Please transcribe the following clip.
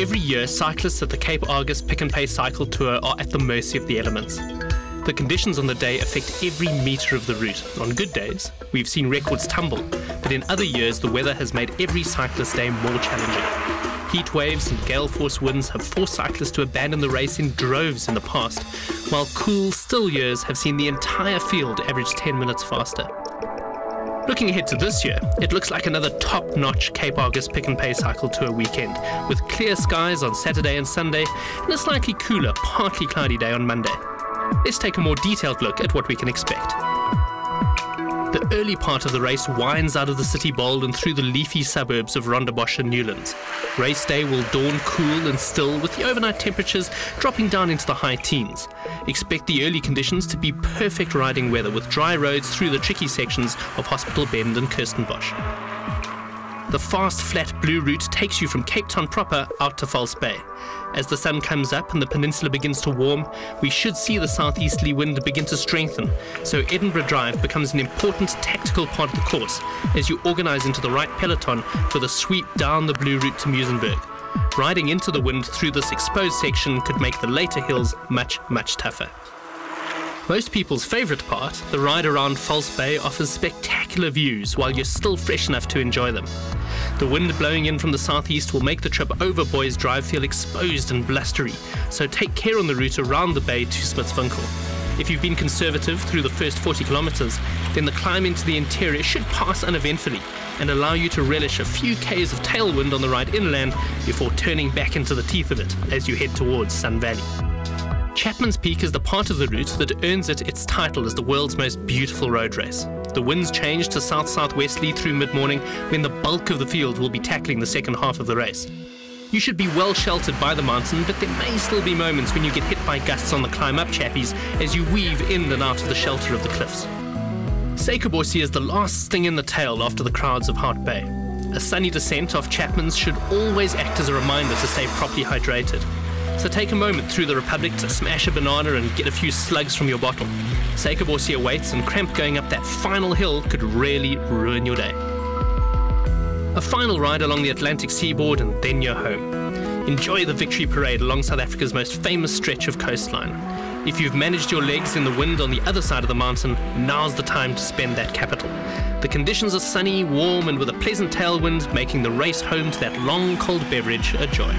Every year, cyclists at the Cape Argus Pick and Pay Cycle Tour are at the mercy of the elements. The conditions on the day affect every metre of the route. On good days, we've seen records tumble, but in other years the weather has made every cyclist day more challenging. Heat waves and gale force winds have forced cyclists to abandon the race in droves in the past, while cool, still years have seen the entire field average 10 minutes faster. Looking ahead to this year, it looks like another top-notch Cape Argus Pick and Pay Cycle Tour weekend, with clear skies on Saturday and Sunday and a slightly cooler, partly cloudy day on Monday. Let's take a more detailed look at what we can expect. The early part of the race winds out of the city bold and through the leafy suburbs of Rondebosch and Newlands. Race day will dawn cool and still, with the overnight temperatures dropping down into the high teens. Expect the early conditions to be perfect riding weather, with dry roads through the tricky sections of Hospital Bend and Kirstenbosch. The fast, flat blue route takes you from Cape Town proper out to False Bay. As the sun comes up and the peninsula begins to warm, we should see the southeasterly wind begin to strengthen, so Edinburgh Drive becomes an important tactical part of the course as you organise into the right peloton for the sweep down the blue route to Muizenberg. Riding into the wind through this exposed section could make the later hills much, much tougher. Most people's favourite part, the ride around False Bay, offers spectacular views while you're still fresh enough to enjoy them. The wind blowing in from the southeast will make the trip over Boys Drive feel exposed and blustery, so take care on the route around the bay to Smitswinkel. If you've been conservative through the first 40 kilometres, then the climb into the interior should pass uneventfully and allow you to relish a few k's of tailwind on the ride inland before turning back into the teeth of it as you head towards Sun Valley. Chapman's Peak is the part of the route that earns it its title as the world's most beautiful road race. The winds change to south-southwesterly through mid-morning when the bulk of the field will be tackling the second half of the race. You should be well sheltered by the mountain, but there may still be moments when you get hit by gusts on the climb-up chappies as you weave in and out of the shelter of the cliffs. Suikerbossie is the last sting in the tail after the crowds of Hart Bay. A sunny descent off Chapman's should always act as a reminder to stay properly hydrated. So take a moment through the Republic to smash a banana and get a few slugs from your bottle. Suikerbossie awaits, and cramp going up that final hill could really ruin your day. A final ride along the Atlantic seaboard and then you're home. Enjoy the victory parade along South Africa's most famous stretch of coastline. If you've managed your legs in the wind on the other side of the mountain, now's the time to spend that capital. The conditions are sunny, warm and with a pleasant tailwind, making the race home to that long cold beverage a joy.